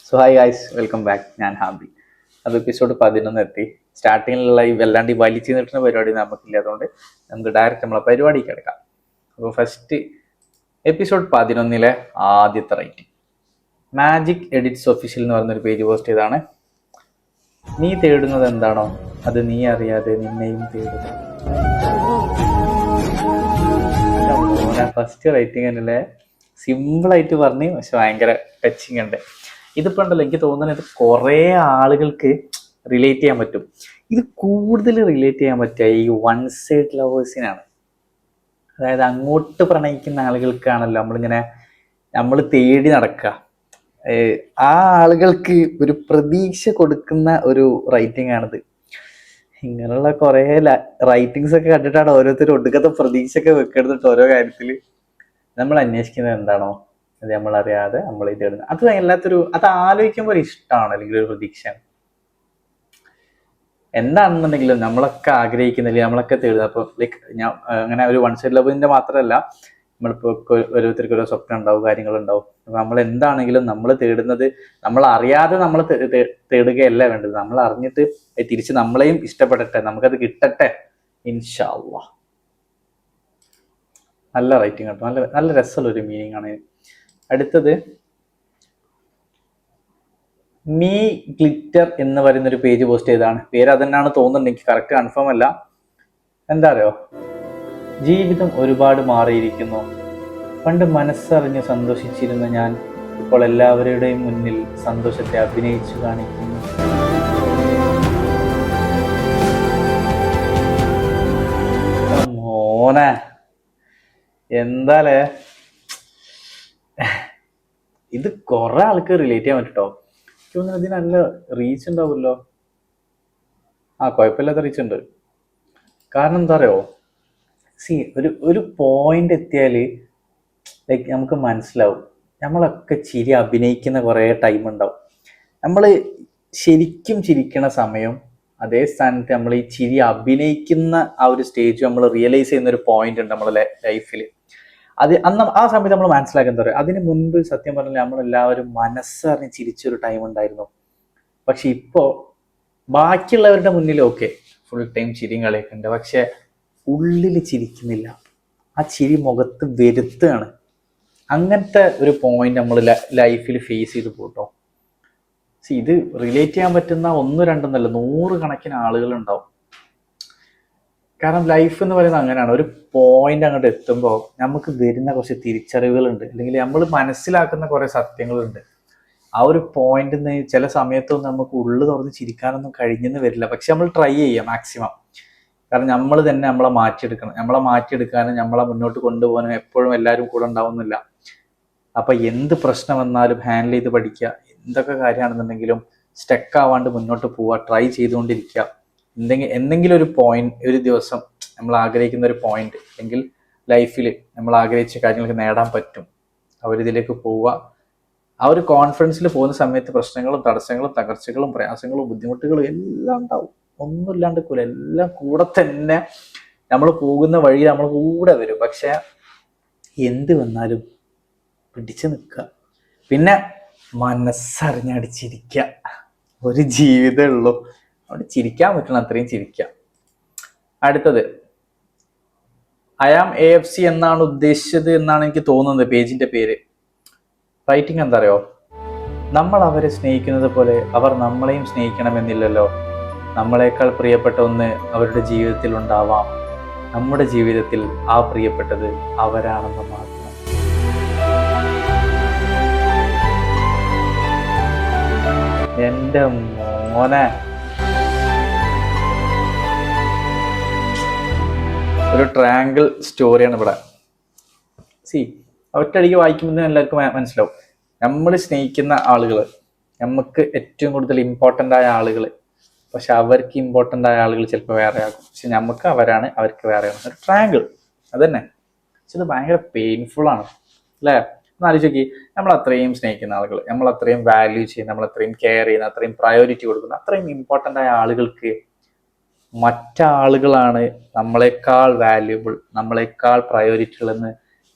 So hi guys, welcome back. ഞാൻ ഹാബി. അത് episode 11 എത്തി. സ്റ്റാർട്ടിങ്ങിലുള്ള ഈ വല്ലാണ്ട് വലിച്ചു നീട്ടുന്ന പരിപാടി നമുക്കില്ല, അതുകൊണ്ട് നമുക്ക് ഡയറക്റ്റ് നമ്മളെ പരിപാടിക്ക് എടുക്കാം. അപ്പോൾ ഫസ്റ്റ് എപ്പിസോഡ് 11 ആദ്യത്തെ റൈറ്റിംഗ് മാജിക് എഡിറ്റ്സ് ഒഫീഷ്യൽ എന്ന് പറയുന്നൊരു പേജ് പോസ്റ്റ് ചെയ്താണ്. നീ തേടുന്നത് എന്താണോ അത് നീ അറിയാതെ നിന്നെയും തേടുന്നു. ഫസ്റ്റ് റൈറ്റിംഗ് തന്നെ സിമ്പിളായിട്ട് പറഞ്ഞ്, പക്ഷെ ഭയങ്കര ടച്ചിങ് ഉണ്ട്. ഇതിപ്പോൾ ഉണ്ടല്ലോ, എനിക്ക് തോന്നുന്നത് ഇത് കുറേ ആളുകൾക്ക് റിലേറ്റ് ചെയ്യാൻ പറ്റും. ഇത് കൂടുതൽ റിലേറ്റ് ചെയ്യാൻ പറ്റുക ഈ വൺ സൈഡ് ലവേഴ്സിനാണ്. അതായത് അങ്ങോട്ട് പ്രണയിക്കുന്ന ആളുകൾക്കാണല്ലോ നമ്മൾ തേടി നടക്കുക. ആ ആളുകൾക്ക് ഒരു പ്രതീക്ഷ കൊടുക്കുന്ന ഒരു റൈറ്റിംഗ് ആണിത്. ഇങ്ങനെയുള്ള കുറേ റൈറ്റിങ്സ് ഒക്കെ കണ്ടിട്ടാണ് ഓരോരുത്തരും ഒടുക്കത്തെ പ്രതീക്ഷയൊക്കെ വെക്കെടുത്തിട്ട് ഓരോ കാര്യത്തിൽ നമ്മൾ അന്വേഷിക്കുന്നത് എന്താണോ അത് നമ്മളറിയാതെ നമ്മൾ തേടുന്നത്. അത് അത് ആലോചിക്കുമ്പോൾ ഒരു ഇഷ്ടമാണ്, അല്ലെങ്കിൽ ഒരു പ്രതീക്ഷയാണ്. എന്താണെന്നുണ്ടെങ്കിലും നമ്മളൊക്കെ ആഗ്രഹിക്കുന്നില്ല, നമ്മളൊക്കെ തേടുന്നത്. അപ്പോൾ ലൈക്ക് ഞാൻ അങ്ങനെ ഒരു വൺ സൈഡ് ലവിന്റെ മാത്രമല്ല, നമ്മളിപ്പോൾ ഓരോരുത്തർക്ക് ഓരോ സ്വപ്നം ഉണ്ടാവും, കാര്യങ്ങളുണ്ടാവും. അപ്പൊ നമ്മൾ എന്താണെങ്കിലും നമ്മൾ തേടുന്നത് നമ്മൾ അറിയാതെ നമ്മൾ തേടുകയല്ല വേണ്ടത്. നമ്മൾ അറിഞ്ഞിട്ട് തിരിച്ച് നമ്മളെയും ഇഷ്ടപ്പെടട്ടെ, നമുക്കത് കിട്ടട്ടെ, ഇൻഷാ അല്ലാഹ്. നല്ല റൈറ്റിംഗ് കേട്ടോ, നല്ല നല്ല രസമുള്ള ഒരു മീനിങ് ആണ്. അടുത്തത് മീ ഗ്ലിറ്റർ എന്ന് പറയുന്നൊരു പേജ് പോസ്റ്റ് ചെയ്താണ്. പേര് അതെന്നാണ് തോന്നുന്നുണ്ട്, എനിക്ക് കറക്റ്റ് കൺഫേം അല്ല. എന്താ അറിയോ, ജീവിതം ഒരുപാട് മാറിയിരിക്കുന്നു. പണ്ട് മനസ്സറിഞ്ഞ് സന്തോഷിച്ചിരുന്ന ഞാൻ ഇപ്പോൾ എല്ലാവരുടെയും മുന്നിൽ സന്തോഷത്തെ അഭിനയിച്ചു കാണിക്കുന്നു. മോനെ എന്താലേ, ഇത് കുറെ ആൾക്ക് റിലേറ്റ് ചെയ്യാൻ പറ്റട്ടോ. എനിക്ക് തോന്നുന്നു ഇതിന് നല്ല റീച്ച് ഉണ്ടാവുമല്ലോ. കുഴപ്പമില്ലാത്ത റീച്ച് ഉണ്ട്. കാരണം എന്താ അറിയോ, ഒരു പോയിന്റ് എത്തിയാൽ ലൈക്ക് നമുക്ക് മനസ്സിലാവും, നമ്മളൊക്കെ ചിരി അഭിനയിക്കുന്ന കുറേ ടൈം ഉണ്ടാവും. നമ്മൾ ശരിക്കും ചിരിക്കണ സമയം, അതേ സ്ഥാനത്ത് നമ്മൾ ഈ ചിരി അഭിനയിക്കുന്ന ആ ഒരു സ്റ്റേജ് നമ്മൾ റിയലൈസ് ചെയ്യുന്ന ഒരു പോയിന്റ് ഉണ്ട് നമ്മളെ ലൈഫിൽ. അന്ന് ആ സമയത്ത് നമ്മൾ മനസ്സിലാക്കാൻ എന്താ പറയുക, അതിന് മുൻപ് സത്യം പറഞ്ഞാൽ നമ്മളെല്ലാവരും മനസ്സറിഞ്ഞ് ചിരിച്ചൊരു ടൈം ഉണ്ടായിരുന്നു. പക്ഷെ ഇപ്പോൾ ബാക്കിയുള്ളവരുടെ മുന്നിൽ ഓക്കെ ഫുൾ ടൈം ചിരിയും കളിയൊക്കെ ഉണ്ട്, പക്ഷെ ഉള്ളിൽ ചിരിക്കുന്നില്ല. ആ ചിരി മുഖത്ത് വരുത്തുകയാണ്. അങ്ങനത്തെ ഒരു പോയിന്റ് നമ്മൾ ലൈഫിൽ ഫേസ് ചെയ്ത് പോട്ടോ. ഇത് റിലേറ്റ് ചെയ്യാൻ പറ്റുന്ന 1-2 എന്നല്ല, 100 കണക്കിന് ആളുകളുണ്ടാവും. കാരണം ലൈഫ് എന്ന് പറയുന്നത് അങ്ങനെയാണ്. ഒരു പോയിന്റ് അങ്ങോട്ട് എത്തുമ്പോൾ നമുക്ക് വരുന്ന കുറച്ച് തിരിച്ചറിവുകളുണ്ട്, അല്ലെങ്കിൽ നമ്മൾ മനസ്സിലാക്കുന്ന കുറേ സത്യങ്ങളുണ്ട്. ആ ഒരു പോയിന്റിൽ നിന്ന് ചില സമയത്തൊന്നും നമുക്ക് ഉള്ളു തുറന്ന് ചിരിക്കാനൊന്നും കഴിഞ്ഞെന്ന് വരില്ല. പക്ഷെ നമ്മൾ ട്രൈ ചെയ്യാം മാക്സിമം. കാരണം നമ്മൾ തന്നെ നമ്മളെ മാറ്റിയെടുക്കണം. നമ്മളെ മാറ്റിയെടുക്കാനും നമ്മളെ മുന്നോട്ട് കൊണ്ടുപോകാനും എപ്പോഴും എല്ലാവരും കൂടെ ഉണ്ടാവുന്നില്ല. അപ്പൊ എന്ത് പ്രശ്നം വന്നാലും ഹാൻഡിൽ ചെയ്ത് പഠിക്കുക. എന്തൊക്കെ കാര്യമാണെന്നുണ്ടെങ്കിലും സ്റ്റക്ക് ആവാണ്ട് മുന്നോട്ട് പോവുക, ട്രൈ ചെയ്തുകൊണ്ടിരിക്കുക. എന്തെങ്കിലും ഒരു പോയിന്റ്, ഒരു ദിവസം നമ്മൾ ആഗ്രഹിക്കുന്ന ഒരു പോയിന്റ്, അല്ലെങ്കിൽ ലൈഫിൽ നമ്മൾ ആഗ്രഹിച്ച കാര്യങ്ങൾക്ക് നേടാൻ പറ്റും. അവരിതിലേക്ക് പോവുക. ആ ഒരു കോൺഫിഡൻസിൽ പോകുന്ന സമയത്ത് പ്രശ്നങ്ങളും തടസ്സങ്ങളും തകർച്ചകളും പ്രയാസങ്ങളും ബുദ്ധിമുട്ടുകളും എല്ലാം ഉണ്ടാവും. ഒന്നും ഇല്ലാണ്ട് കൂല, എല്ലാം കൂടെ തന്നെ നമ്മൾ പോകുന്ന വഴി നമ്മൾ കൂടെ വരും. പക്ഷെ എന്ത് വന്നാലും പിടിച്ചു നിൽക്കുക, പിന്നെ മനസ്സറിഞ്ഞടിച്ചിരിക്കുക. ഒരു ജീവിതമേ ഉള്ളൂ, അവിടെ ചിരിക്കാൻ പറ്റണം, അത്രയും ചിരിക്കാം. അടുത്തത് ഐ ആം AFC എന്നാണ് ഉദ്ദേശിച്ചത് എന്നാണ് എനിക്ക് തോന്നുന്നത് പേജിന്റെ പേര്. റൈറ്റിംഗ് എന്താ അറിയോ, നമ്മൾ അവരെ സ്നേഹിക്കുന്നത് പോലെ അവർ നമ്മളെയും സ്നേഹിക്കണമെന്നില്ലല്ലോ. നമ്മളെക്കാൾ പ്രിയപ്പെട്ട ഒന്ന് അവരുടെ ജീവിതത്തിൽ ഉണ്ടാവാം. നമ്മുടെ ജീവിതത്തിൽ ആ പ്രിയപ്പെട്ടത് അവരാണെന്ന് മാത്രം. എൻ്റെ മോനെ, ഒരു ട്രയാങ്കിൾ സ്റ്റോറിയാണ് ഇവിടെ. ഒറ്റയടിക്ക് വായിക്കുമ്പോൾ എല്ലാവർക്കും മനസ്സിലാവും. നമ്മൾ സ്നേഹിക്കുന്ന ആളുകൾ, നമുക്ക് ഏറ്റവും കൂടുതൽ ഇമ്പോർട്ടൻ്റ് ആയ ആളുകൾ, പക്ഷെ അവർക്ക് ഇമ്പോർട്ടൻ്റ് ആയ ആളുകൾ ചിലപ്പോൾ വേറെ ആകും. പക്ഷെ നമുക്ക് അവരാണ്, അവർക്ക് വേറെയാണ്. ഒരു ട്രയാങ്കിൾ അത് തന്നെ. പക്ഷെ ഇത് ഭയങ്കര പെയിൻഫുൾ ആണ് അല്ലേ? ഒന്ന് ആലോചിച്ച് നോക്കി, നമ്മൾ അത്രയും സ്നേഹിക്കുന്ന ആളുകൾ, നമ്മൾ അത്രയും വാല്യൂ ചെയ്യുന്ന, നമ്മൾ അത്രയും കെയർ ചെയ്യുന്ന, അത്രയും പ്രയോറിറ്റി കൊടുക്കുന്ന, അത്രയും ഇമ്പോർട്ടൻ്റ് ആയ ആളുകൾക്ക് മറ്റാളുകളാണ് നമ്മളെക്കാൾ വാല്യൂബിൾ, നമ്മളെക്കാൾ പ്രയോറിറ്റി ഉള്ളതെന്ന്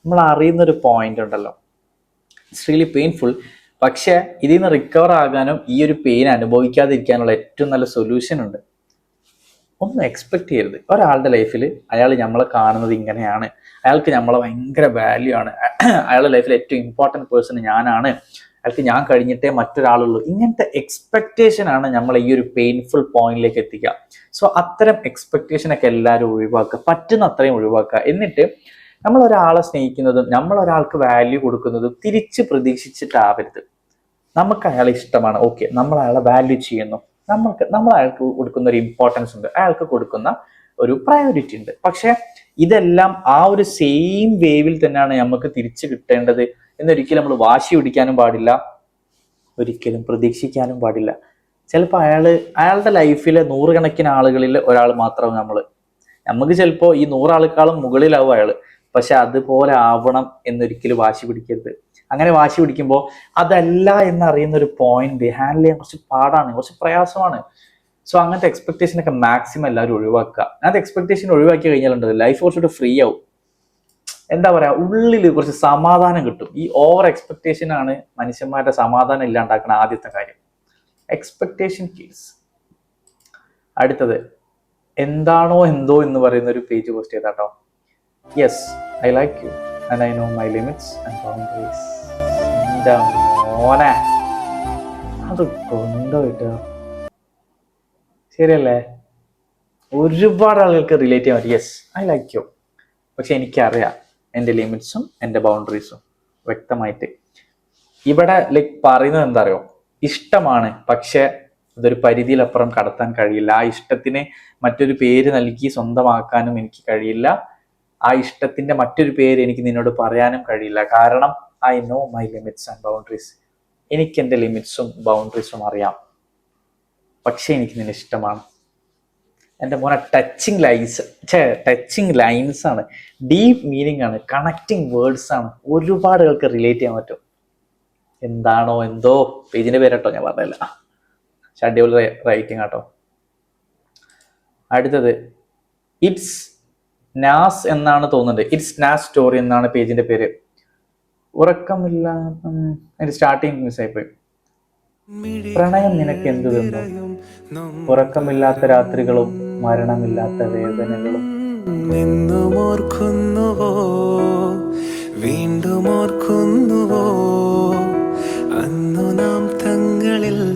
നമ്മൾ അറിയുന്നൊരു പോയിന്റ് ഉണ്ടല്ലോ. It's really painful. പക്ഷെ ഇതിൽ നിന്ന് റിക്കവർ ആകാനും ഈ ഒരു പെയിൻ അനുഭവിക്കാതിരിക്കാനുള്ള ഏറ്റവും നല്ല സൊല്യൂഷൻ ഉണ്ട്. ഒന്നും എക്സ്പെക്ട് ചെയ്യരുത്. ഒരാളുടെ ലൈഫിൽ അയാൾ നമ്മളെ കാണുന്നത് ഇങ്ങനെയാണ്, അയാൾക്ക് നമ്മളെ ഭയങ്കര വാല്യൂ ആണ്, അയാളുടെ ലൈഫിൽ ഏറ്റവും ഇമ്പോർട്ടൻറ്റ് പേഴ്സൺ ഞാനാണ്, അയാൾക്ക് ഞാൻ കഴിഞ്ഞിട്ടേ മറ്റൊരാളുള്ളൂ, ഇങ്ങനത്തെ എക്സ്പെക്ടേഷൻ ആണ് നമ്മളെ ഈ ഒരു പെയിൻഫുൾ പോയിന്റിലേക്ക് എത്തിക്കുക. സോ അത്തരം എക്സ്പെക്ടേഷനൊക്കെ എല്ലാവരും ഒഴിവാക്കുക, പറ്റുന്ന അത്രയും ഒഴിവാക്കുക. എന്നിട്ട് നമ്മൾ ഒരാളെ സ്നേഹിക്കുന്നതും നമ്മൾ ഒരാൾക്ക് വാല്യൂ കൊടുക്കുന്നതും തിരിച്ച് പ്രതീക്ഷിച്ചിട്ടാവരുത്. നമുക്ക് അയാളെ ഇഷ്ടമാണ്, ഓക്കെ, നമ്മൾ അയാളെ വാല്യൂ ചെയ്യുന്നു, നമ്മൾ അയാൾക്ക് കൊടുക്കുന്ന ഒരു ഇമ്പോർട്ടൻസ് ഉണ്ട്, അയാൾക്ക് കൊടുക്കുന്ന ഒരു പ്രയോറിറ്റി ഉണ്ട്. പക്ഷെ ഇതെല്ലാം ആ ഒരു സെയിം വേവിൽ തന്നെയാണ് നമുക്ക് തിരിച്ചു കിട്ടേണ്ടത് എന്നൊരിക്കലും നമ്മൾ വാശി പിടിക്കാനും പാടില്ല, ഒരിക്കലും പ്രതീക്ഷിക്കാനും പാടില്ല. ചിലപ്പോൾ അയാളുടെ ലൈഫിലെ നൂറുകണക്കിന് ആളുകളിൽ ഒരാൾ മാത്രമാവും നമുക്ക് ചിലപ്പോൾ ഈ 100 ആൾക്കാളും മുകളിലാവും അയാൾ. പക്ഷെ അതുപോലെ ആവണം എന്നൊരിക്കലും വാശി പിടിക്കരുത്. അങ്ങനെ വാശി പിടിക്കുമ്പോൾ അതല്ല എന്നറിയുന്ന ഒരു പോയിന്റ് ഹാൻഡിൽ ചെയ്യാൻ കുറച്ച് പാടാണ്, കുറച്ച് പ്രയാസമാണ്. സോ അങ്ങനത്തെ എക്സ്പെക്ടേഷൻ ഒക്കെ മാക്സിമം എല്ലാവരും ഒഴിവാക്കുക. അങ്ങനത്തെ എക്സ്പെക്ടേഷൻ ഒഴിവാക്കി കഴിഞ്ഞാലുണ്ടല്ലോ ലൈഫ് കുറച്ചുകൂടി ഫ്രീ ആവും. എന്താ പറയാ, ഉള്ളിൽ കുറച്ച് സമാധാനം കിട്ടും. ഈ ഓവർ എക്സ്പെക്ടേഷൻ ആണ് മനുഷ്യന്മാരുടെ സമാധാനം ഇല്ലാണ്ടാക്കുന്ന ആദ്യത്തെ കാര്യം. Expectation kills. അടുത്തത് എന്താണോ എന്തോ എന്ന് പറയുന്ന ഒരു പേജ് പോസ്റ്റ് ചെയ്താട്ടോ. Yes, I like you and I know my limits and boundaries. എന്താ മോനെ, അത് കൊണ്ടുപോയിട്ടോ. ശരിയല്ലേ? ഒരുപാട് ആളുകൾക്ക് റിലേറ്റ് ചെയ്യാൻ പറ്റും. യെസ്, ഐ ലൈക്ക് യു, പക്ഷെ എനിക്കറിയാം എൻ്റെ ലിമിറ്റ്സും എൻ്റെ ബൗണ്ടറീസും വ്യക്തമായിട്ട്. ഇവിടെ പറയുന്നത് എന്താ അറിയോ, ഇഷ്ടമാണ്, പക്ഷെ അതൊരു പരിധിയിലപ്പുറം കടത്താൻ കഴിയില്ല. ആ ഇഷ്ടത്തിന് മറ്റൊരു പേര് നൽകി സ്വന്തമാക്കാനും എനിക്ക് കഴിയില്ല. ആ ഇഷ്ടത്തിന്റെ മറ്റൊരു പേര് എനിക്ക് നിന്നോട് പറയാനും കഴിയില്ല. കാരണം I know my limits and boundaries. എനിക്ക് എൻ്റെ ലിമിറ്റ്സും ബൗണ്ടറീസും അറിയാം, പക്ഷെ എനിക്ക് നിന്നെ ഇഷ്ടമാണ്. എൻ്റെ മോനെ ടച്ചിങ് ലൈൻസ് ആണ്, ഡീപ്പ് മീനിങ് ആണ്, കണക്റ്റിംഗ് വേർഡ്സ് ആണ്. ഒരുപാട് ആൾക്ക് റിലേറ്റ് ചെയ്യാൻ പറ്റും. എന്താണോ എന്തോ പേജിന്റെ പേരട്ടോ ഞാൻ പറഞ്ഞില്ല, ഷെഡ്യൂൾ റൈറ്റിംഗ് ആട്ടോ. അടുത്തത് ഇറ്റ്സ് നാസ് എന്നാണ് തോന്നുന്നത്. ഇറ്റ്സ് നാസ് സ്റ്റോറി എന്നാണ് പേജിന്റെ പേര്. ഉറക്കമില്ല, അതിന്റെ സ്റ്റാർട്ടിങ് മിസ്സായിപ്പോയി. പ്രണയം നിനക്ക് എന്തു തന്നു? ഉറക്കമില്ലാത്ത രാത്രികളും മരണമില്ലാത്ത വേദനകളും.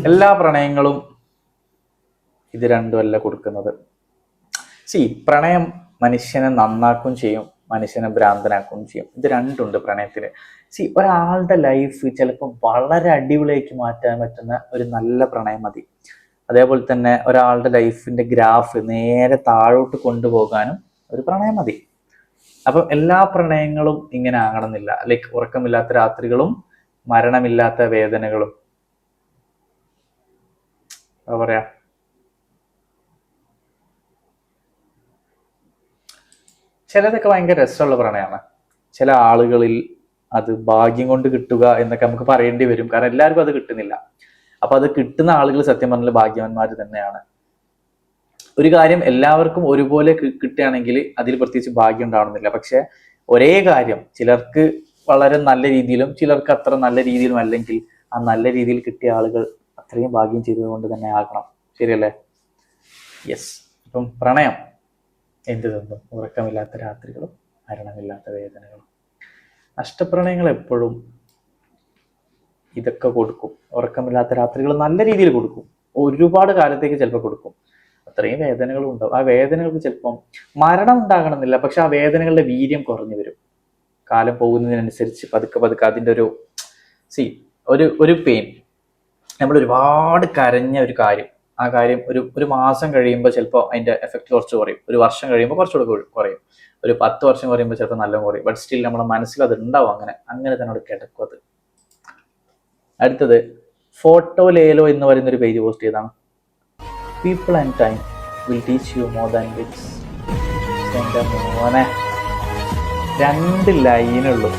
എല്ലാ പ്രണയങ്ങളും ഇത് രണ്ടുമല്ല കൊടുക്കുന്നത്. പ്രണയം മനുഷ്യനെ നന്നാക്കും ചെയ്യും, മനുഷ്യനെ ഭ്രാന്തനാക്കുകയും ചെയ്യും. ഇത് രണ്ടുണ്ട് പ്രണയത്തിന്. ഒരാളുടെ ലൈഫ് ചിലപ്പോൾ വളരെ അടിപൊളിയാക്കി മാറ്റാൻ പറ്റുന്ന ഒരു നല്ല പ്രണയം മതി. അതേപോലെ തന്നെ ഒരാളുടെ ലൈഫിന്റെ ഗ്രാഫ് നേരെ താഴോട്ട് കൊണ്ടുപോകാനും ഒരു പ്രണയം മതി. അപ്പം എല്ലാ പ്രണയങ്ങളും ഇങ്ങനെ ആകണമെന്നില്ല. ഉറക്കമില്ലാത്ത രാത്രികളും മരണമില്ലാത്ത വേദനകളും. എന്താ പറയാ, ചിലതൊക്കെ ഭയങ്കര രസമുള്ള പ്രണയമാണ്. ചില ആളുകളിൽ അത് ഭാഗ്യം കൊണ്ട് കിട്ടുക എന്നൊക്കെ നമുക്ക് പറയേണ്ടി വരും, കാരണം എല്ലാവർക്കും അത് കിട്ടുന്നില്ല. അപ്പൊ അത് കിട്ടുന്ന ആളുകൾ സത്യം പറഞ്ഞാൽ ഭാഗ്യവാന്മാർ തന്നെയാണ്. ഒരു കാര്യം എല്ലാവർക്കും ഒരുപോലെ കിട്ടുകയാണെങ്കിൽ അതിൽ പ്രത്യേകിച്ച് ഭാഗ്യം ഉണ്ടാവണമെന്നില്ല. പക്ഷെ ഒരേ കാര്യം ചിലർക്ക് വളരെ നല്ല രീതിയിലും ചിലർക്ക് അത്ര നല്ല രീതിയിലും അല്ലെങ്കിൽ ആ നല്ല രീതിയിൽ കിട്ടിയ ആളുകൾ അത്രയും ഭാഗ്യം ചെയ്തതുകൊണ്ട് തന്നെ ആകണം. ശരിയല്ലേ? യെസ്. അപ്പം പ്രണയം എന്ത് തന്നു? ഉറക്കമില്ലാത്ത രാത്രികളും മരണമില്ലാത്ത വേദനകളും. നഷ്ടപ്രണയങ്ങൾ എപ്പോഴും ഇതൊക്കെ കൊടുക്കും. ഉറക്കമില്ലാത്ത രാത്രികൾ നല്ല രീതിയിൽ കൊടുക്കും, ഒരുപാട് കാലത്തേക്ക് ചിലപ്പോൾ കൊടുക്കും. അത്രയും വേദനകളും ഉണ്ടാവും. ആ വേദനകൾക്ക് ചിലപ്പം മരണം ഉണ്ടാകണമെന്നില്ല, പക്ഷെ ആ വേദനകളുടെ വീര്യം കുറഞ്ഞു വരും കാലം പോകുന്നതിനനുസരിച്ച്. പതുക്കെ അതിൻ്റെ ഒരു പെയിൻ, നമ്മൾ ഒരുപാട് കരഞ്ഞ ഒരു കാര്യം, ആ കാര്യം ഒരു മാസം കഴിയുമ്പോൾ ചിലപ്പോൾ അതിന്റെ എഫക്റ്റ് കുറച്ച് കുറയും, ഒരു വർഷം കഴിയുമ്പോൾ കുറച്ചുകൂടെ കുറയും, ഒരു 10 വർഷം കുറയുമ്പോൾ ചിലപ്പോൾ നല്ല കുറയും. ബട്ട് സ്റ്റിൽ നമ്മുടെ മനസ്സിൽ അത് ഉണ്ടാവും, അങ്ങനെ തന്നെ അവിടെ കിടക്കും അത്. അടുത്തത് ഫോട്ടോ ലേലോ എന്ന് പറയുന്ന ഒരു പേജ് പോസ്റ്റ് ചെയ്താണ്. People and time will teach you more than books. എൻ്റെ മോനെ, 2 ലൈനുള്ളൂ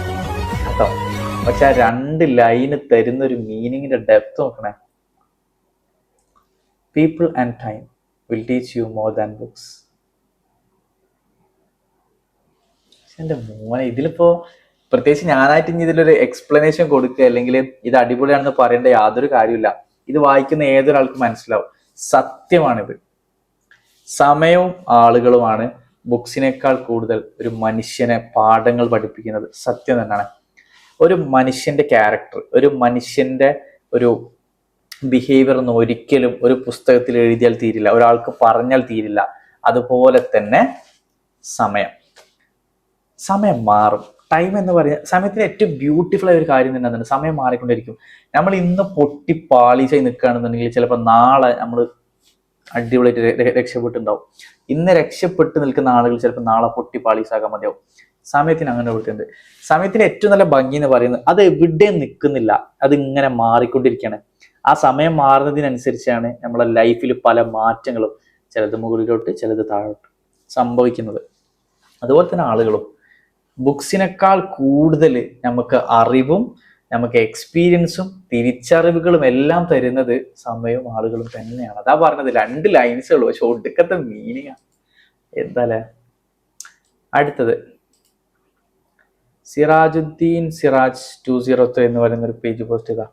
കേട്ടോ, പക്ഷെ ആ 2 ലൈന് തരുന്ന ഒരു മീനിങ്ങിന്റെ ഡെപ്ത് നോക്കണേ. People and time will teach you more than books. എൻ്റെ മോനെ, ഇതിലിപ്പോ പ്രത്യേകിച്ച് ഞാനായിട്ട് ഇനി ഇതിലൊരു എക്സ്പ്ലനേഷൻ കൊടുക്കുക അല്ലെങ്കിൽ ഇത് അടിപൊളിയാണെന്ന് പറയേണ്ട യാതൊരു കാര്യമില്ല. ഇത് വായിക്കുന്ന ഏതൊരാൾക്കും മനസ്സിലാവും. സത്യമാണിത്. സമയവും ആളുകളുമാണ് ബുക്സിനേക്കാൾ കൂടുതൽ ഒരു മനുഷ്യനെ പാഠങ്ങൾ പഠിപ്പിക്കുന്നത്. സത്യം തന്നെയാണ്. ഒരു മനുഷ്യന്റെ ക്യാരക്ടർ, ഒരു മനുഷ്യന്റെ ഒരു ബിഹേവിയർ ഒന്നും ഒരിക്കലും ഒരു പുസ്തകത്തിൽ എഴുതിയാൽ തീരില്ല, ഒരാൾക്ക് പറഞ്ഞാൽ തീരില്ല. അതുപോലെ തന്നെ സമയം മാറും. ടൈം എന്ന് പറയുന്നത് സമയത്തിന് ഏറ്റവും ബ്യൂട്ടിഫുൾ ആയ ഒരു കാര്യം തന്നെ എന്താണ്, സമയം മാറിക്കൊണ്ടിരിക്കും. നമ്മൾ ഇന്ന് പൊട്ടിപ്പാളിച്ചായി നിൽക്കുകയാണെന്നുണ്ടെങ്കിൽ ചിലപ്പോൾ നാളെ നമ്മൾ അടിപൊളിയായിട്ട് രക്ഷപ്പെട്ടുണ്ടാവും. ഇന്ന് രക്ഷപ്പെട്ട് നിൽക്കുന്ന ആളുകൾ ചിലപ്പോൾ നാളെ പൊട്ടിപ്പാളീസാകാൻ മതിയാവും. സമയത്തിന് അങ്ങനെ കൊടുത്തിട്ടുണ്ട്. സമയത്തിന് ഏറ്റവും നല്ല ഭംഗി എന്ന് പറയുന്നത് അത് എവിടെയും നിൽക്കുന്നില്ല, അത് ഇങ്ങനെ മാറിക്കൊണ്ടിരിക്കുകയാണ്. ആ സമയം മാറുന്നതിനനുസരിച്ചാണ് നമ്മളെ ലൈഫിൽ പല മാറ്റങ്ങളും, ചിലത് മുകളിലോട്ട് ചിലത് താഴോട്ട് സംഭവിക്കുന്നത്. അതുപോലെ തന്നെ ആളുകളും ബുക്സിനേക്കാൾ കൂടുതൽ നമുക്ക് അറിവും നമുക്ക് എക്സ്പീരിയൻസും തിരിച്ചറിവുകളും എല്ലാം തരുന്നത് സമയവും ആളുകളും തന്നെയാണ്. അതാ പറഞ്ഞത്, 2 ലൈൻസേ ഉള്ളൂ, പക്ഷെ ഒടുക്കത്തെ മീനിങ് എന്താല്ലേ. അടുത്തത് സിറാജുദ്ദീൻ സിറാജ് 203 എന്ന് പറയുന്ന ഒരു പേജ് പോസ്റ്റ് ചെയ്താ.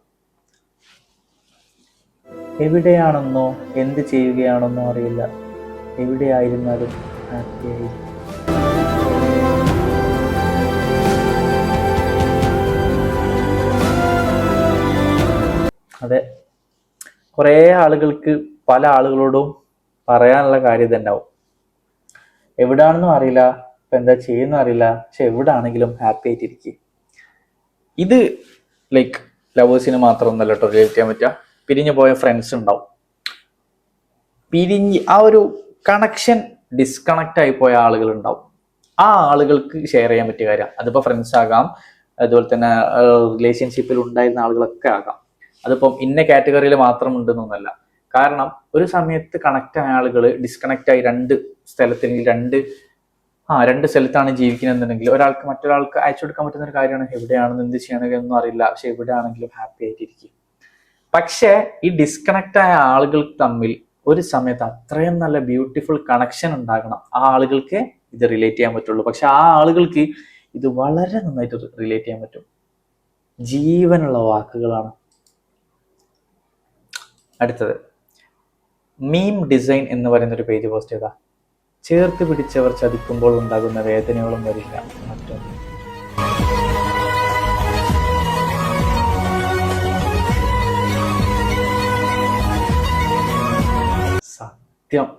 എവിടെയാണെന്നോ എന്ത് ചെയ്യുകയാണെന്നോ അറിയില്ല, എവിടെയായിരുന്നാലും ഹാപ്പിയായി. അതെ, കുറേ ആളുകൾക്ക് പല ആളുകളോടും പറയാനുള്ള കാര്യം തന്നെ ആവും. എവിടാണെന്നും അറിയില്ല, ഇപ്പൊ എന്താ ചെയ്യുന്ന അറിയില്ല, പക്ഷെ എവിടാണെങ്കിലും ഹാപ്പി ആയിട്ടിരിക്കും. ഇത് ലൈക്ക് ലവേഴ്സിന് മാത്രമൊന്നല്ല കേട്ടോ റിലേറ്റ് ചെയ്യാൻ പറ്റുക. പിരിഞ്ഞു പോയ ഫ്രണ്ട്സ് ഉണ്ടാവും, ആ ഒരു കണക്ഷൻ ഡിസ്കണക്റ്റ് ആയി പോയ ആളുകൾ ഉണ്ടാവും. ആ ആളുകൾക്ക് ഷെയർ ചെയ്യാൻ പറ്റിയ കാര്യം, അതിപ്പോ ഫ്രണ്ട്സ് ആകാം, അതുപോലെ തന്നെ റിലേഷൻഷിപ്പിൽ ഉണ്ടായിരുന്ന ആളുകളൊക്കെ ആകാം. അതിപ്പം ഇന്ന കാറ്റഗറിയിൽ മാത്രം ഉണ്ടെന്നൊന്നല്ല. കാരണം ഒരു സമയത്ത് കണക്റ്റ് ആയ ആളുകൾ ഡിസ്കണക്റ്റ് ആയി രണ്ട് സ്ഥലത്താണ് ജീവിക്കുന്നതെന്നുണ്ടെങ്കിൽ ഒരാൾക്ക് മറ്റൊരാൾക്ക് അയച്ചു കൊടുക്കാൻ പറ്റുന്ന ഒരു കാര്യമാണ്. എവിടെയാണെന്ന് എന്ത് ചെയ്യണമെന്നൊന്നും അറിയില്ല, പക്ഷെ എവിടെയാണെങ്കിലും ഹാപ്പി ആയിട്ടിരിക്കും. പക്ഷെ ഈ ഡിസ്കണക്റ്റ് ആയ ആളുകൾ തമ്മിൽ ഒരു സമയത്ത് അത്രയും നല്ല ബ്യൂട്ടിഫുൾ കണക്ഷൻ ഉണ്ടാകണം. ആ ആളുകൾക്ക് ഇത് റിലേറ്റ് ചെയ്യാൻ പറ്റുള്ളൂ. പക്ഷെ ആ ആളുകൾക്ക് ഇത് വളരെ നന്നായിട്ട് റിലേറ്റ് ചെയ്യാൻ പറ്റും. ജീവനുള്ള വാക്കുകളാണ്. അടുത്തത് മീം ഡിസൈൻ എന്ന് പറയുന്ന ഒരു പേജ് പോസ്റ്റ് ചെയ്താ. ചേർത്ത് പിടിച്ചവർ ചതിക്കുമ്പോൾ ഉണ്ടാകുന്ന വേദനയോളം വരില്ല മറ്റൊന്നും. സത്യം.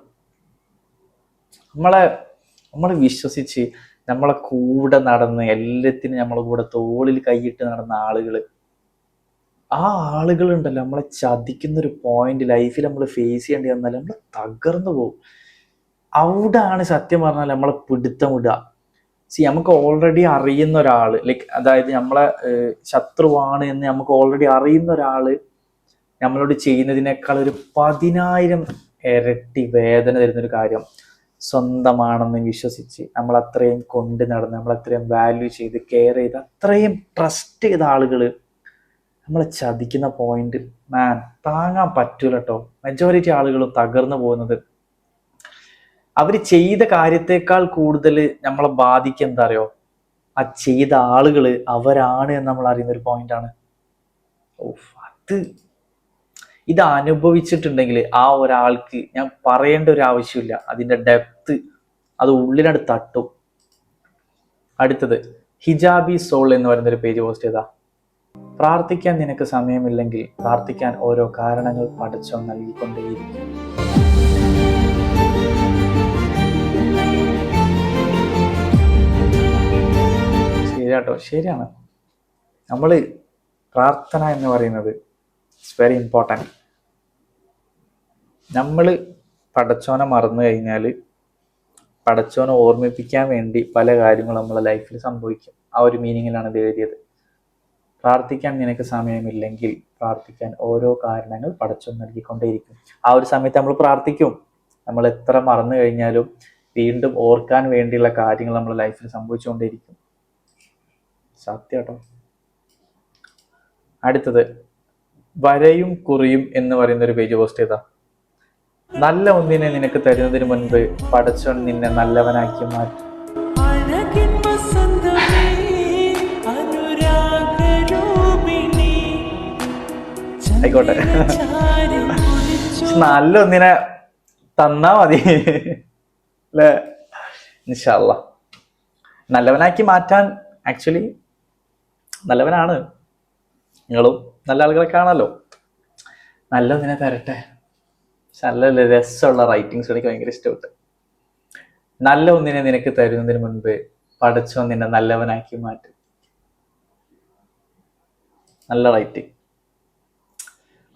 നമ്മളെ വിശ്വസിച്ച് നമ്മളെ കൂടെ നടന്ന് എല്ലാത്തിനും നമ്മളെ കൂടെ തോളിൽ കൈയിട്ട് നടന്ന ആളുകൾ, ആ ആളുകളുണ്ടല്ലോ നമ്മളെ ചതിക്കുന്ന ഒരു പോയിന്റ് ലൈഫിൽ നമ്മൾ ഫേസ് ചെയ്യേണ്ടി വന്നാൽ നമ്മൾ തകർന്നു പോകും. അവിടാണ് സത്യം പറഞ്ഞാൽ നമ്മളെ പിടുത്തം വിടുക. നമുക്ക് ഓൾറെഡി അറിയുന്ന ഒരാള്, ലൈക്ക് അതായത് നമ്മളെ ശത്രുവാണ് എന്ന് നമുക്ക് ഓൾറെഡി അറിയുന്ന ഒരാള് നമ്മളോട് ചെയ്യുന്നതിനേക്കാൾ ഒരു 10,000 ഇരട്ടി വേദന തരുന്നൊരു കാര്യം സ്വന്തമാണെന്ന് വിശ്വസിച്ച് നമ്മൾ അത്രയും കൊണ്ട് നടന്ന് നമ്മൾ അത്രയും വാല്യൂ ചെയ്ത് കെയർ ചെയ്ത് അത്രയും ട്രസ്റ്റ് ചെയ്ത ആളുകൾ നമ്മളെ ചതിക്കുന്ന പോയിന്റ് താങ്ങാൻ പറ്റൂല കേട്ടോ. മെജോറിറ്റി ആളുകളും തകർന്നു പോകുന്നത് അവർ ചെയ്ത കാര്യത്തെക്കാൾ കൂടുതൽ നമ്മളെ ബാധിക്കുക എന്താ അറിയോ, ആ ചെയ്ത ആളുകൾ അവരാണ് എന്ന് നമ്മൾ അറിയുന്ന ഒരു പോയിന്റാണ്. ഇത് അനുഭവിച്ചിട്ടുണ്ടെങ്കിൽ ആ ഒരാൾക്ക് ഞാൻ പറയേണ്ട ഒരു ആവശ്യമില്ല, അതിന്റെ ഡെപ്ത് അത് ഉള്ളിനട് തട്ടും. അടുത്തത് ഹിജാബി സോൾ എന്ന് പറയുന്നൊരു പേജ് പോസ്റ്റ് ചെയ്താ. പ്രാർത്ഥിക്കാൻ നിനക്ക് സമയമില്ലെങ്കിൽ പ്രാർത്ഥിക്കാൻ ഓരോ കാരണങ്ങൾ പടച്ചോൻ നൽകിക്കൊണ്ടേയിരിക്കും. ശരിയാട്ടോ, ശരിയാണ്. നമ്മള് പ്രാർത്ഥന എന്ന് പറയുന്നത് ഇറ്റ്സ് വെരി ഇമ്പോർട്ടൻറ്റ്. നമ്മൾ പടച്ചോനെ മറന്നു കഴിഞ്ഞാൽ പടച്ചോനെ ഓർമ്മിപ്പിക്കാൻ വേണ്ടി പല കാര്യങ്ങളും നമ്മളെ ലൈഫിൽ സംഭവിക്കും. ആ ഒരു മീനിങ്ങിലാണ് ഇത് എഴുതിയത്. പ്രാർത്ഥിക്കാൻ നിനക്ക് സമയമില്ലെങ്കിൽ പ്രാർത്ഥിക്കാൻ ഓരോ കാരണങ്ങൾ പടച്ചോൻ നൽകിക്കൊണ്ടേയിരിക്കും. ആ ഒരു സമയത്ത് നമ്മൾ പ്രാർത്ഥിക്കും. നമ്മൾ എത്ര മറന്നു കഴിഞ്ഞാലും വീണ്ടും ഓർക്കാൻ വേണ്ടിയുള്ള കാര്യങ്ങൾ നമ്മുടെ ലൈഫിൽ സംഭവിച്ചുകൊണ്ടേയിരിക്കും. സത്യം കേട്ടോ. അടുത്തത് വരയും കുറിയും എന്ന് പറയുന്ന ഒരു പേജ് പോസ്റ്റ് ചെയ്താ. നല്ല ഒന്നിനെ നിനക്ക് തരുന്നതിന് മുൻപ് പടച്ചോൻ നിന്നെ നല്ലവനാക്കി മാറ്റും. ആയിക്കോട്ടെ. നല്ല ഒന്നിനെ തന്നാ മതി അല്ലേ? ഇൻഷാ അല്ലാഹ് നല്ലവനാക്കി മാറ്റാൻ ആക്ച്വലി നല്ലവനാണ്. നിങ്ങളും നല്ല ആളുകളൊക്കെ ആണല്ലോ. നല്ല ഒന്നിനെ തരട്ടെ. നല്ല രസമുള്ള റൈറ്റിങ്സ് എനിക്ക് ഭയങ്കര ഇഷ്ടപ്പെട്ടു. നല്ല ഒന്നിനെ നിനക്ക് തരുന്നതിന് മുൻപ് പടച്ചോൻ നിന്നെ നല്ലവനാക്കി മാറ്റും. നല്ല റൈറ്റിംഗ്,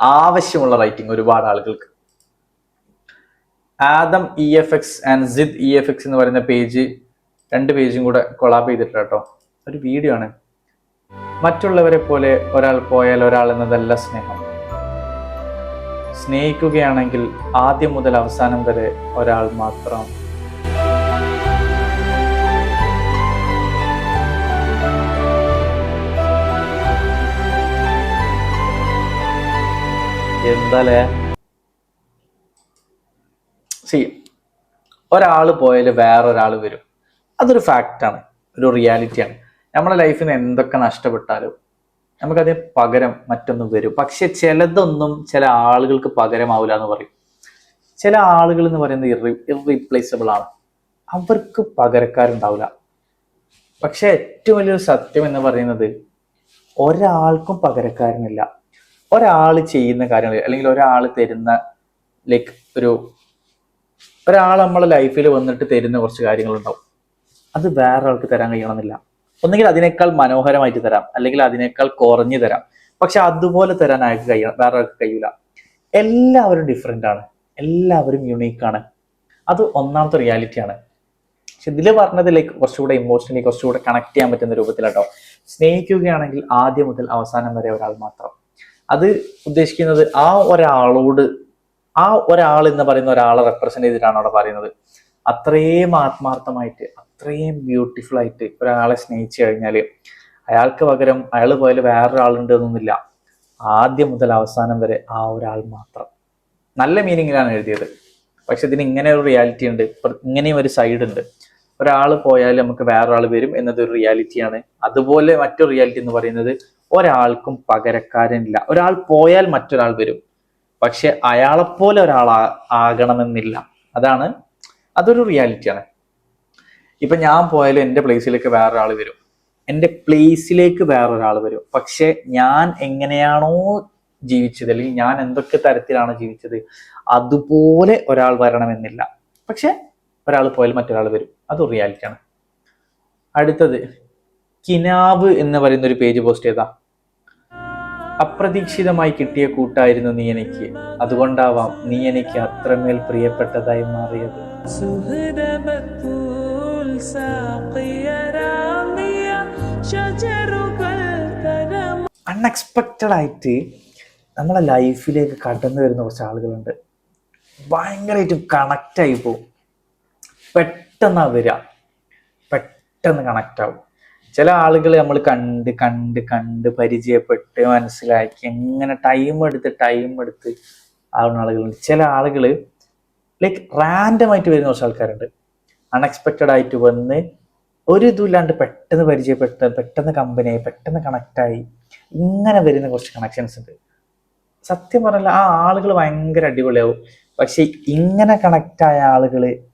ആവശ്യമുള്ള റൈറ്റിംഗ് ഒരുപാട് ആളുകൾക്ക്. Adam EFX and Sid EFX എന്ന് പറയുന്ന പേജ്, 2 പേജും കൂടെ കൊളാബ് ചെയ്തിട്ടുണ്ട് കേട്ടോ. ഒരു വീഡിയോ ആണ്. മറ്റുള്ളവരെ പോലെ ഒരാൾ പോയാൽ ഒരാൾ എന്നതല്ല സ്നേഹം. സ്നേഹിക്കുകയാണെങ്കിൽ ആദ്യം മുതൽ അവസാനം വരെ ഒരാൾ മാത്രം. എന്താലേ ഒരാൾ പോയാൽ വേറൊരാൾ വരും. അതൊരു ഫാക്റ്റാണ്, ഒരു റിയാലിറ്റിയാണ്. നമ്മുടെ ലൈഫിൽ നിന്ന് എന്തൊക്കെ നഷ്ടപ്പെട്ടാലും നമുക്കതിന് പകരം മറ്റൊന്ന് വരും. പക്ഷെ ചിലതൊന്നും ചില ആളുകൾക്ക് പകരമാവില്ല എന്ന് പറയും. ചില ആളുകൾ എന്ന് പറയുന്നത് ഇർറീപ്ലേസബിൾ ആണ്. അവർക്ക് പകരക്കാരുണ്ടാവില്ല. പക്ഷെ ഏറ്റവും വലിയൊരു സത്യം എന്ന് പറയുന്നത് ഒരാൾക്കും പകരക്കാരനില്ല. ഒരാൾ ചെയ്യുന്ന കാര്യങ്ങൾ അല്ലെങ്കിൽ ഒരാൾ തരുന്ന ലൈക്ക് ഒരാൾ നമ്മളെ ലൈഫിൽ വന്നിട്ട് തരുന്ന കുറച്ച് കാര്യങ്ങളുണ്ടാവും. അത് വേറെ ആൾക്ക് തരാൻ കഴിയണമെന്നില്ല. ഒന്നെങ്കിൽ അതിനേക്കാൾ മനോഹരമായിട്ട് തരാം, അല്ലെങ്കിൽ അതിനേക്കാൾ കുറഞ്ഞു തരാം. പക്ഷെ അതുപോലെ തരാൻ അയാൾക്ക് കഴിയണം, വേറെ ആൾക്ക് കഴിയൂല. എല്ലാവരും ഡിഫറെൻ്റ് ആണ്, എല്ലാവരും യുണീക്കാണ്. അത് ഒന്നാമത്തെ റിയാലിറ്റിയാണ്. പക്ഷെ ഇതിൽ പറഞ്ഞത് ലൈക്ക് കുറച്ചുകൂടെ ഇമോഷണലി കുറച്ചുകൂടെ കണക്ട് ചെയ്യാൻ പറ്റുന്ന രൂപത്തിലാട്ടോ. സ്നേഹിക്കുകയാണെങ്കിൽ ആദ്യം മുതൽ അവസാനം വരെ ഒരാൾ മാത്രം. അത് ഉദ്ദേശിക്കുന്നത് ആ ഒരാൾ എന്ന് പറയുന്ന ഒരാളെ റെപ്രസെന്റ് ചെയ്തിട്ടാണ് അവിടെ പറയുന്നത്. അത്രയും ആത്മാർത്ഥമായിട്ട് അത്രയും ബ്യൂട്ടിഫുൾ ആയിട്ട് ഒരാളെ സ്നേഹിച്ചു കഴിഞ്ഞാൽ അയാൾക്ക് പകരം അയാൾ പോയാൽ വേറൊരാളുണ്ട് എന്നൊന്നുമില്ല. ആദ്യം മുതൽ അവസാനം വരെ ആ ഒരാൾ മാത്രം. നല്ല മീനിങ്ങിലാണ് എഴുതിയത്. പക്ഷെ ഇതിന് ഇങ്ങനെ ഒരു റിയാലിറ്റി ഉണ്ട്, ഇങ്ങനെയും ഒരു സൈഡ് ഉണ്ട്. ഒരാൾ പോയാൽ നമുക്ക് വേറൊരാൾ വരും എന്നതൊരു റിയാലിറ്റിയാണ്. അതുപോലെ മറ്റൊരു റിയാലിറ്റി എന്ന് പറയുന്നത് ഒരാൾക്കും പകരക്കാരനില്ല. ഒരാൾ പോയാൽ മറ്റൊരാൾ വരും, പക്ഷെ അയാളെപ്പോലെ ഒരാൾ ആകണമെന്നില്ല. അതൊരു റിയാലിറ്റിയാണ്. ഇപ്പൊ ഞാൻ പോയാലും എൻ്റെ പ്ലേസിലേക്ക് വേറൊരാൾ വരും, എൻ്റെ പ്ലേസിലേക്ക് വേറൊരാൾ വരും. പക്ഷെ ഞാൻ എങ്ങനെയാണോ ജീവിച്ചത് അല്ലെങ്കിൽ ഞാൻ എന്തൊക്കെ തരത്തിലാണ് ജീവിച്ചത് അതുപോലെ ഒരാൾ വരണമെന്നില്ല. പക്ഷെ ഒരാൾ പോയാൽ മറ്റൊരാൾ വരും. അതൊരു റിയാലിറ്റിയാണ്. അടുത്തത് കിനാവ് എന്ന് പറയുന്ന ഒരു പേജ് പോസ്റ്റ് ചെയ്താ. അപ്രതീക്ഷിതമായി കിട്ടിയ കൂട്ടായിരുന്നു നീ എനിക്ക്, അതുകൊണ്ടാവാം നീ എനിക്ക് അത്രമേൽ പ്രിയപ്പെട്ടതായി മാറിയത്. അൺഎക്സ്പെക്റ്റഡ് ആയിട്ട് നമ്മളെ ലൈഫിലേക്ക് കടന്നു വരുന്ന കുറച്ച് ആളുകളുണ്ട്. ഭയങ്കരമായിട്ടും കണക്റ്റ് ആയി പോകും. പെട്ടെന്നാ വരിക, പെട്ടെന്ന് കണക്റ്റ് ആവും. ചില ആളുകൾ നമ്മൾ കണ്ട് കണ്ട് കണ്ട് പരിചയപ്പെട്ട് മനസ്സിലാക്കി എങ്ങനെ ടൈം എടുത്ത് ആവുന്ന ആളുകളുണ്ട്. ചില ആളുകൾ ലൈക്ക് റാൻഡമായിട്ട് വരുന്ന കുറച്ച് ആൾക്കാരുണ്ട്. അൺഎക്സ്പെക്റ്റഡ് ആയിട്ട് വന്ന് ഒരു ഇതുമില്ലാണ്ട് പെട്ടെന്ന് പരിചയപ്പെട്ട് പെട്ടെന്ന് കമ്പനിയായി പെട്ടെന്ന് കണക്റ്റായി ഇങ്ങനെ വരുന്ന കുറച്ച് കണക്ഷൻസ് ഉണ്ട്. സത്യം പറഞ്ഞാൽ ആ ആളുകൾ ഭയങ്കര അടിപൊളിയാവും. പക്ഷെ ഇങ്ങനെ കണക്റ്റ് ആയ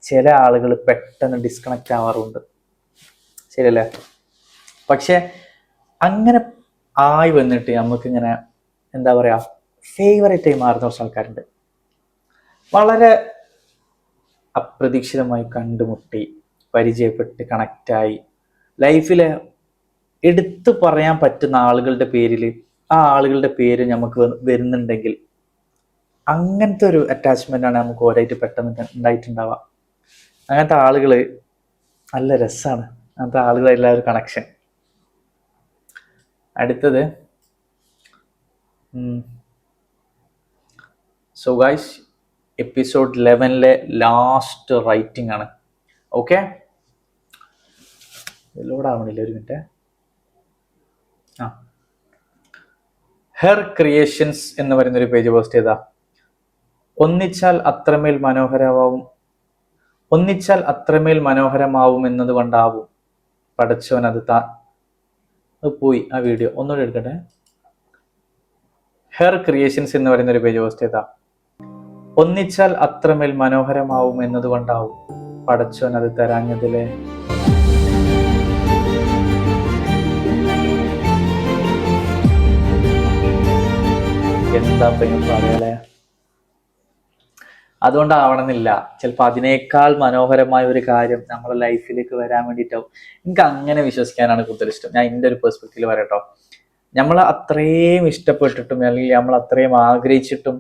ചില ആളുകൾ പെട്ടെന്ന് ഡിസ്കണക്റ്റ് ആവാറുണ്ട്. ശരിയല്ലേ? പക്ഷെ അങ്ങനെ ആയി വന്നിട്ട് നമുക്കിങ്ങനെ എന്താ പറയാ ഫേവറേറ്റ് ആയി മാറുന്ന കുറച്ച് ആൾക്കാരുണ്ട്. വളരെ അപ്രതീക്ഷിതമായി കണ്ടുമുട്ടി പരിചയപ്പെട്ട് കണക്റ്റായി ലൈഫിലെ എടുത്തു പറയാൻ പറ്റുന്ന ആളുകളുടെ പേരിൽ ആ ആളുകളുടെ പേര് നമുക്ക് വരുന്നുണ്ടെങ്കിൽ അങ്ങനത്തെ ഒരു അറ്റാച്ച്മെന്റ് ആണ് നമുക്ക് ഓരായിട്ട് പെട്ടെന്ന് ഉണ്ടായിട്ടുണ്ടാവുക. അങ്ങനത്തെ ആളുകൾ നല്ല രസമാണ്. അങ്ങനത്തെ ആളുകളെല്ലാം ഒരു കണക്ഷൻ. അടുത്തത് so guys, episode 11 last writing ആണ്. ഓക്കെ, ലോഡ് ആവണില്ല, ഒരു മിനിറ്റ്. ഹെർ ക്രിയേഷൻസ് എന്ന് പറയുന്നൊരു പേജ് പോസ്റ്റ് ചെയ്താ. ഒന്നിച്ചാൽ അത്രമേൽ മനോഹരമാവും എന്നതുകൊണ്ടാവും പടച്ചോൻ അത് പോയി. ആ വീഡിയോ ഒന്നുകൂടെ എടുക്കട്ടെ. ഹെർ ക്രിയേഷൻസ് എന്ന് പറയുന്ന ഒരു പേജ് പോസ്റ്റ് ചെയ്താ, ഒന്നിച്ചാൽ അത്രമേൽ മനോഹരമാവും എന്നതുകൊണ്ടാവും പടച്ചോൻ അത് തരാഞ്ഞതിലെ. എന്താ പറയാലേ, അതുകൊണ്ടാവണമെന്നില്ല, ചിലപ്പോൾ അതിനേക്കാൾ മനോഹരമായ ഒരു കാര്യം നമ്മുടെ ലൈഫിലേക്ക് വരാൻ വേണ്ടിയിട്ടാവും. എനിക്ക് അങ്ങനെ വിശ്വസിക്കാനാണ് കൂടുതൽ ഇഷ്ടം. ഞാൻ എൻ്റെ ഒരു പെർസ്പെക്റ്റീവ് പറയട്ടോ, നമ്മൾ അത്രയും ഇഷ്ടപ്പെട്ടിട്ടും അല്ലെങ്കിൽ നമ്മൾ അത്രയും ആഗ്രഹിച്ചിട്ടും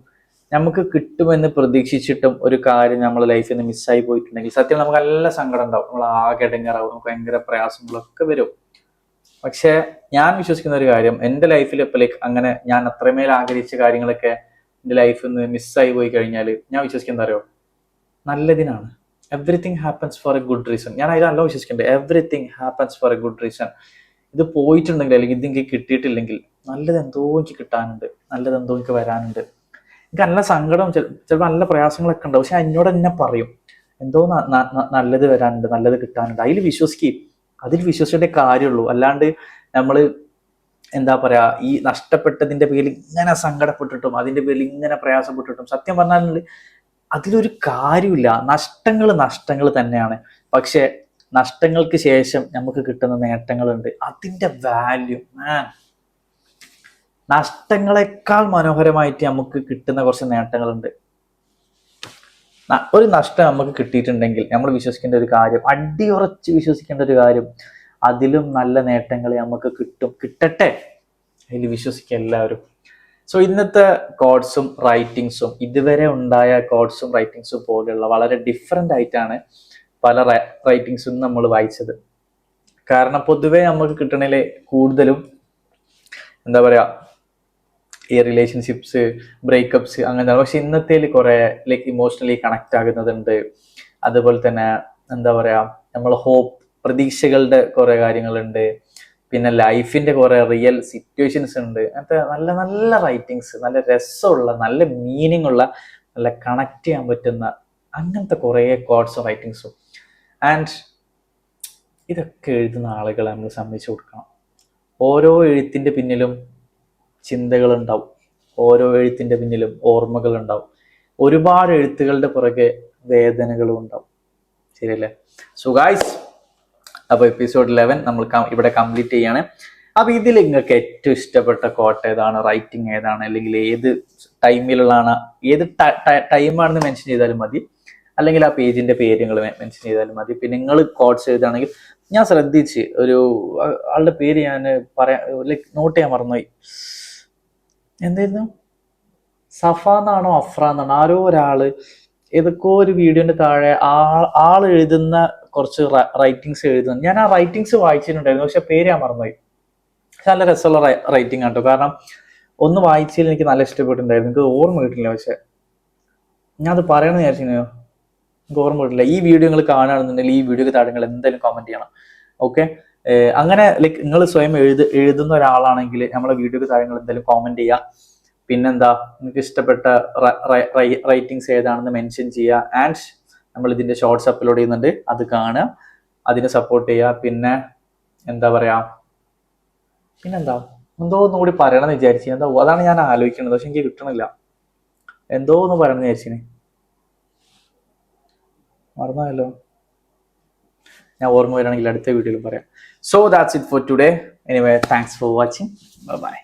നമുക്ക് കിട്ടുമെന്ന് പ്രതീക്ഷിച്ചിട്ടും ഒരു കാര്യം നമ്മളെ ലൈഫിൽ നിന്ന് മിസ്സായി പോയിട്ടുണ്ടെങ്കിൽ സത്യം നമുക്ക് നല്ല സങ്കടം ഉണ്ടാവും, നമ്മൾ ആകെ ഇടങ്ങേറാവും, നമുക്ക് ഭയങ്കര പ്രയാസങ്ങളൊക്കെ വരും. പക്ഷെ ഞാൻ വിശ്വസിക്കുന്ന ഒരു കാര്യം, എൻ്റെ ലൈഫിൽ ഇപ്പൊ അങ്ങനെ ഞാൻ അത്രമേൽ ആഗ്രഹിച്ച കാര്യങ്ങളൊക്കെ എൻ്റെ ലൈഫിൽ നിന്ന് മിസ്സായി പോയി കഴിഞ്ഞാൽ ഞാൻ വിശ്വസിക്കുന്നത് അറിയോ, നല്ലതിനാണ്. Everything happens for a good reason. ഞാൻ അതിലല്ല വിശ്വസിക്കേണ്ടത്. Everything happens for a good reason. ഇത് പോയിട്ടുണ്ടെങ്കിൽ അല്ലെങ്കിൽ ഇത് എനിക്ക് കിട്ടിയിട്ടില്ലെങ്കിൽ നല്ലത് എന്തോ എനിക്ക് കിട്ടാനുണ്ട്, നല്ലത് എന്തോ എനിക്ക് വരാനുണ്ട്. എനിക്ക് നല്ല സങ്കടം, ചിലപ്പോൾ നല്ല പ്രയാസങ്ങളൊക്കെ ഉണ്ടാവും, പക്ഷെ എന്നോട് തന്നെ പറയും എന്തോ നല്ലത് വരാനുണ്ട്, നല്ലത് കിട്ടാനുണ്ട്. അതിൽ വിശ്വസിക്കും, അതിൽ വിശ്വസിച്ചിട്ടേ കാര്യമുള്ളൂ. അല്ലാണ്ട് നമ്മൾ എന്താ പറയാ, ഈ നഷ്ടപ്പെട്ടതിന്റെ പേരിൽ ഇങ്ങനെ സങ്കടപ്പെട്ടിട്ടും അതിന്റെ പേരിൽ ഇങ്ങനെ പ്രയാസപ്പെട്ടിട്ടും സത്യം പറഞ്ഞാൽ അതിലൊരു കാര്യമില്ല. നഷ്ടങ്ങൾ തന്നെയാണ്. പക്ഷെ നഷ്ടങ്ങൾക്ക് ശേഷം നമുക്ക് കിട്ടുന്ന നേട്ടങ്ങളുണ്ട്, അതിന്റെ വാല്യൂ നഷ്ടങ്ങളെക്കാൾ മനോഹരമായിട്ട് നമുക്ക് കിട്ടുന്ന കുറച്ച് നേട്ടങ്ങളുണ്ട്. ഒരു നഷ്ടം നമുക്ക് കിട്ടിയിട്ടുണ്ടെങ്കിൽ നമ്മൾ വിശ്വസിക്കേണ്ട ഒരു കാര്യം, അടിയുറച്ച് വിശ്വസിക്കേണ്ട ഒരു കാര്യം, അതിലും നല്ല നേട്ടങ്ങൾ നമുക്ക് കിട്ടട്ടെ, അതിൽ വിശ്വസിക്കുക എല്ലാവരും. സോ ഇന്നത്തെ കോഡ്സും റൈറ്റിങ്സും ഇതുവരെ ഉണ്ടായ കോഡ്സും റൈറ്റിങ്സും പോലെയുള്ള വളരെ ഡിഫറെൻ്റ് ആയിട്ടാണ് പല റൈറ്റിങ്സും നമ്മൾ വായിച്ചത്. കാരണം പൊതുവെ നമുക്ക് കിട്ടണതിലെ കൂടുതലും എന്താ പറയാ, ഈ റിലേഷൻഷിപ്സ്, ബ്രേക്കപ്സ് അങ്ങനത്തെ. പക്ഷെ ഇന്നത്തേൽ കുറെ ഇമോഷണലി കണക്ട് ആകുന്നതുണ്ട്. അതുപോലെ തന്നെ എന്താ പറയാ, നമ്മൾ ഹോപ്പ്, പ്രതീക്ഷകളുടെ കുറെ കാര്യങ്ങളുണ്ട്. പിന്നെ ലൈഫിന്റെ കുറെ റിയൽ സിറ്റുവേഷൻസ് ഉണ്ട്. അങ്ങനത്തെ നല്ല നല്ല റൈറ്റിങ്സ്, നല്ല രസമുള്ള, നല്ല മീനിങ് ഉള്ള, നല്ല കണക്ട് ചെയ്യാൻ പറ്റുന്ന അങ്ങനത്തെ കുറെ കോഡ്സും റൈറ്റിങ്സും. ആൻഡ് ഇതൊക്കെ എഴുതുന്ന ആളുകളെ നമ്മൾ സമ്മതിച്ചു കൊടുക്കണം. ഓരോ എഴുത്തിന്റെ പിന്നിലും ചിന്തകളുണ്ടാവും, ഓരോ എഴുത്തിന്റെ പിന്നിലും ഓർമ്മകളുണ്ടാവും, ഒരുപാട് എഴുത്തുകളുടെ പുറകെ വേദനകളും ഉണ്ടാവും. ശരിയല്ലേ? സോ ഗായ്സ്, അപ്പോൾ എപ്പിസോഡ് 11 നമ്മൾ ഇവിടെ കംപ്ലീറ്റ് ചെയ്യാണ്. അപ്പൊ ഇതിൽ നിങ്ങൾക്ക് ഏറ്റവും ഇഷ്ടപ്പെട്ട കോട്ട് ഏതാണ്, റൈറ്റിംഗ് ഏതാണ്, അല്ലെങ്കിൽ ഏത് ടൈമിലുള്ളതാണ്, ഏത് ടൈമാണെന്ന് മെൻഷൻ ചെയ്താലും മതി, അല്ലെങ്കിൽ ആ പേജിന്റെ പേര് നിങ്ങൾ മെൻഷൻ ചെയ്താലും മതി. പിന്നെ നിങ്ങൾ കോട്ട്സ് എഴുതുകയാണെങ്കിൽ ഞാൻ ശ്രദ്ധിച്ച് ഒരു ആളുടെ പേര് ഞാൻ നോട്ട് ചെയ്യാൻ മറന്നുപോയി. എന്തായിരുന്നു, സഫ എന്നാണോ അഫ്ര എന്നാണോ, ആരോ ഒരാള് ഏതൊക്കെ ഒരു വീഡിയോന്റെ താഴെ ആൾ എഴുതുന്ന കുറച്ച് റൈറ്റിങ്സ് എഴുതുന്നു. ഞാൻ ആ റൈറ്റിങ്സ് വായിച്ചിട്ടുണ്ടായിരുന്നു, പക്ഷെ പേര് ഞാൻ മറന്നുപോയി. നല്ല രസമുള്ള റൈറ്റിംഗ് ആട്ടോ. കാരണം ഒന്ന് വായിച്ചതിൽ എനിക്ക് നല്ല ഇഷ്ടപ്പെട്ടിട്ടുണ്ടായിരുന്നു, എനിക്ക് ഓർമ്മ കിട്ടില്ല. പക്ഷെ ഞാൻ അത് പറയണമെന്ന് വിചാരിച്ചിരുന്നു, എനിക്ക് ഓർമ്മ കിട്ടില്ല. ഈ വീഡിയോ നിങ്ങൾ കാണുകയാണെന്നുണ്ടെങ്കിൽ ഈ വീഡിയോക്ക് താഴെ നിങ്ങൾ എന്തായാലും കമന്റ് ചെയ്യണം. ഓക്കെ, അങ്ങനെ നിങ്ങൾ സ്വയം എഴുതുന്ന ഒരാളാണെങ്കിൽ നമ്മളെ വീഡിയോക്ക് താഴെ നിങ്ങൾ എന്തായാലും കോമന്റ് ചെയ്യുക. പിന്നെന്താ, നിങ്ങൾക്ക് ഇഷ്ടപ്പെട്ട റൈറ്റിങ്സ് ഏതാണെന്ന് മെൻഷൻ ചെയ്യുക. ആൻഡ് നമ്മൾ ഇതിന്റെ ഷോർട്സ് അപ്ലോഡ് ചെയ്യുന്നുണ്ട്, അത് കാണുക, അതിനെ സപ്പോർട്ട് ചെയ്യുക. പിന്നെ എന്താ പറയാ, പിന്നെന്താ, എന്തോ ഒന്നും കൂടി പറയണമെന്ന് വിചാരിച്ചു. എന്താ, അതാണ് ഞാൻ ആലോചിക്കുന്നത്, പക്ഷെ എനിക്ക് കിട്ടണില്ല. എന്തോ ഒന്ന് പറയണമെന്ന് വിചാരിച്ചിന്, മറന്നല്ലോ. ഞാൻ ഓർമ്മ വരികയാണെങ്കിൽ അടുത്ത വീഡിയോയിൽ പറയാം. So that's it for today. Anyway, thanks for watching. Bye bye.